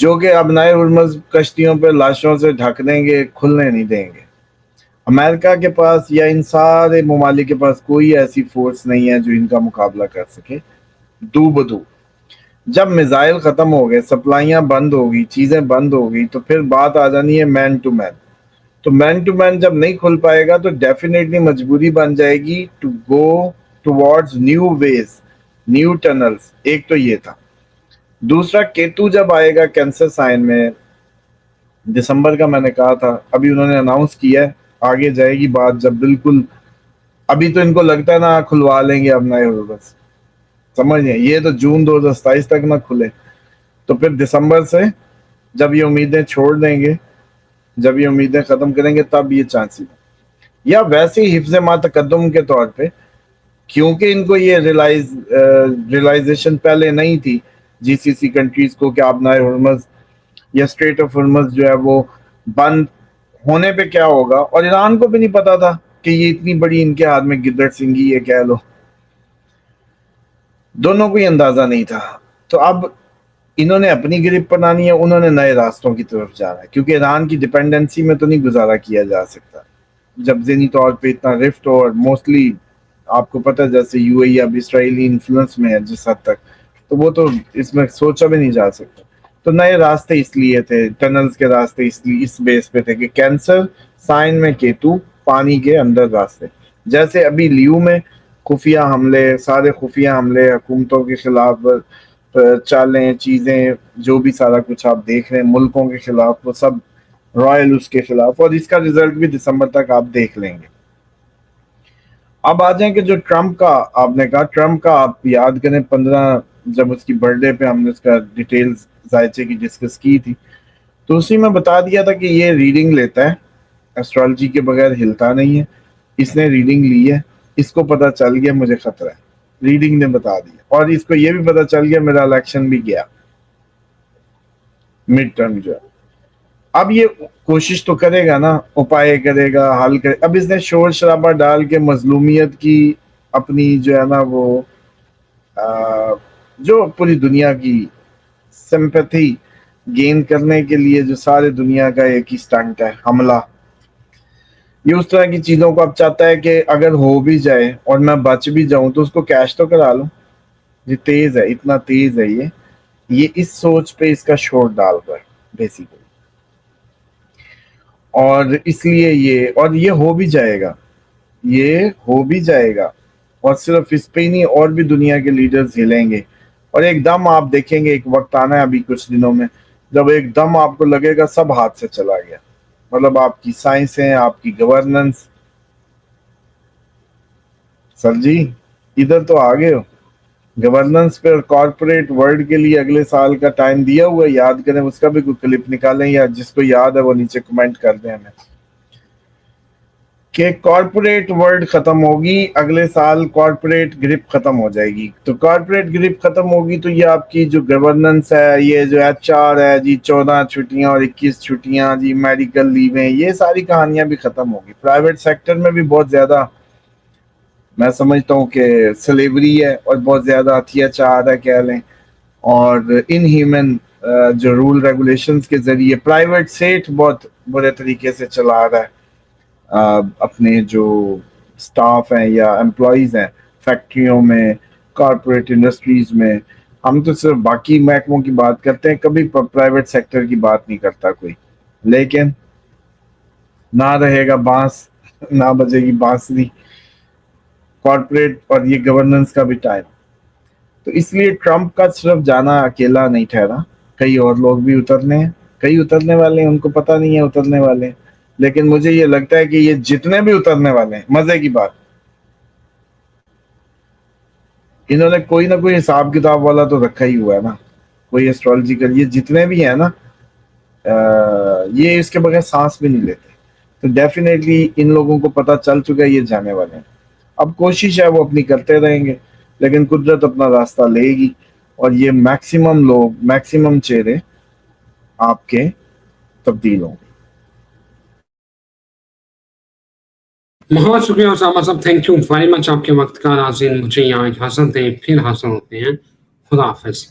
جو کہ ابنائے ہرمز کشتیوں پہ لاشوں سے ڈھک دیں گے, کھلنے نہیں دیں گے. امریکہ کے پاس یا ان سارے ممالک کے پاس کوئی ایسی فورس نہیں ہے جو ان کا مقابلہ کر سکے دو بدو. جب میزائل ختم ہو گئے, سپلائیاں بند ہو گئی, چیزیں بند ہو گئی, تو پھر بات آ جانی ہے مین ٹو مین. تو مین ٹو مین جب نہیں کھل پائے گا تو ڈیفینیٹلی مجبوری بن جائے گی to go towards new ways, new tunnels. ایک تو یہ تھا. دوسرا, کیتو جب آئے گا کینسر سائن میں, دسمبر کا میں نے کہا تھا, ابھی انہوں نے اناؤنس کیا ہے, آگے جائے گی بات جب بالکل. ابھی تو ان کو لگتا ہے نا کھلوا لیں گے اب نئے بس, سمجھیں, یہ تو جون 2027 تک نہ کھلے, تو پھر دسمبر سے جب یہ امیدیں چھوڑ دیں گے, جب یہ امیدیں ختم کریں گے, تب یہ چانس. یا ویسے ہی حفظ ما تقدم کے طور پہ, کیونکہ ان کو یہ ریلائزیشن پہلے نہیں تھی جی سی سی کنٹریز کو کہ آبنائے ہرمز یا اسٹریٹ آف ہرمز جو ہے وہ بند ہونے پہ کیا ہوگا, اور ایران کو بھی نہیں پتا تھا کہ یہ اتنی بڑی ان کے ہاتھ میں گدڑ سنگھی ہے, کہہ لو, دونوں کو ہی اندازہ نہیں تھا. تو اب انہوں نے اپنی گرپ بنانی ہے, انہوں نے نئے راستوں کی طرف جانا ہے, کیونکہ ایران کی ڈپینڈنسی میں تو نہیں گزارا کیا جا سکتا جب ذہنی طور پہ اتنا رفٹ, اور موسٹلی آپ کو پتہ جیسے یو اے ای اب اسرائیلی انفلوئنس میں ہے جس حد تک, تو وہ تو اس میں سوچا بھی نہیں جا سکتا. تو نئے راستے اس لیے تھے, ٹنلز کے راستے اس لیے اس بیس پہ تھے کہ کینسر سائن میں کیتو, پانی کے اندر راستے. جیسے ابھی لیو میں خفیہ حملے, سارے خفیہ حملے حکومتوں کے خلاف, چالیں, چیزیں, جو بھی سارا کچھ آپ دیکھ رہے ہیں ملکوں کے خلاف, وہ سب رائل اس کے خلاف, اور اس کا رزلٹ بھی دسمبر تک آپ دیکھ لیں گے. اب آ جائیں کہ جو ٹرمپ کا آپ نے کہا, ٹرمپ کا آپ یاد کریں 15 جب اس کی برتھ ڈے پہ ہم نے اس کا ڈیٹیلز ذائچے کی ڈسکس کی تھی, تو اسی میں بتا دیا تھا کہ یہ ریڈنگ لیتا ہے, ایسٹرالوجی کے بغیر ہلتا نہیں ہے. اس نے ریڈنگ لی ہے, اس کو پتا چل گیا مجھے خطرہ ہے, ریڈنگ نے بتا دیا, اور اس کو یہ بھی پتا چل گیا میرا الیکشن بھی گیا مڈ ٹرم جو ہے. اب یہ کوشش تو کرے گا نا, اپائے کرے گا, حل کرے. اب اس نے شور شرابہ ڈال کے مظلومیت کی اپنی جو ہے نا وہ جو پوری دنیا کی سمپیتھی گین کرنے کے لیے جو سارے دنیا کا ایک ہی سٹنٹ ہے, حملہ, یہ اس طرح کی چیزوں کو اب چاہتا ہے کہ اگر ہو بھی جائے اور میں بچ بھی جاؤں تو اس کو کیش تو کرا لوں. یہ تیز ہے, اتنا تیز ہے یہ اس سوچ پہ اس کا شور ڈال رہا ہے بیسیکلی. اور اس لیے یہ ہو بھی جائے گا, یہ ہو بھی جائے گا, اور صرف اس پہ ہی نہیں, اور بھی دنیا کے لیڈرز ہلیں گے, اور ایک دم آپ دیکھیں گے ایک وقت آنا ہے ابھی کچھ دنوں میں جب ایک دم آپ کو لگے گا سب ہاتھ سے چلا گیا. مطلب آپ کی سائنسیں, آپ کی گورننس. سر جی ادھر تو آگے ہو, گورننس پہ کارپوریٹ ورلڈ کے لیے اگلے سال کا ٹائم دیا ہوا ہے, یاد کریں, اس کا بھی کوئی کلپ نکالیں, یا جس کو یاد ہے وہ نیچے کمنٹ کر دیں ہمیں, کہ کارپوریٹ ورلڈ ختم ہوگی اگلے سال, کارپوریٹ گرپ ختم ہو جائے گی. تو کارپوریٹ گرپ ختم ہوگی تو یہ آپ کی جو گورننس ہے, یہ جو ایچ آر ہے جی, 14 چھٹیاں اور 21 چھٹیاں جی, میڈیکل لیویں, یہ ساری کہانیاں بھی ختم ہوگی. پرائیویٹ سیکٹر میں بھی بہت زیادہ میں سمجھتا ہوں کہ سلیوری ہے, اور بہت زیادہ اتیاچار ہے کہہ لیں, اور ان ہیومن جو رول ریگولیشنز کے ذریعے پرائیویٹ سیٹ بہت برے طریقے سے چلا رہا ہے اپنے جو سٹاف ہیں یا امپلائیز ہیں فیکٹریوں میں, کارپوریٹ انڈسٹریز میں. ہم تو صرف باقی محکموں کی بات کرتے ہیں, کبھی پرائیویٹ سیکٹر کی بات نہیں کرتا کوئی. لیکن نہ رہے گا بانس, نہ بجے گی بانسری, کارپوریٹ اور یہ گورننس کا بھی ٹائم. تو اس لیے ٹرمپ کا صرف جانا اکیلا نہیں ٹھہرا, کئی اور لوگ بھی اترنے ہیں, کئی اترنے والے ہیں, ان کو پتہ نہیں ہے اترنے والے ہیں, لیکن مجھے یہ لگتا ہے کہ یہ جتنے بھی اترنے والے ہیں, مزے کی بات, انہوں نے کوئی نہ کوئی حساب کتاب والا تو رکھا ہی ہوا ہے نا, کوئی ایسٹرالوجیکل, یہ جتنے بھی ہیں نا یہ اس کے بغیر سانس بھی نہیں لیتے. تو ڈیفینیٹلی ان لوگوں کو پتہ چل چکا ہے یہ جانے والے ہیں. اب کوشش ہے وہ اپنی کرتے رہیں گے, لیکن قدرت اپنا راستہ لے گی, اور یہ میکسیمم لوگ, میکسیمم چہرے آپ کے تبدیل ہوں گے. بہت شکریہ اسامہ صاحب, تھینک یو ویری مچ آپ کے وقت کا. ناظرین مجھے یہاں اجازت دیں, پھر حاصل ہوتے ہیں, خدا حافظ.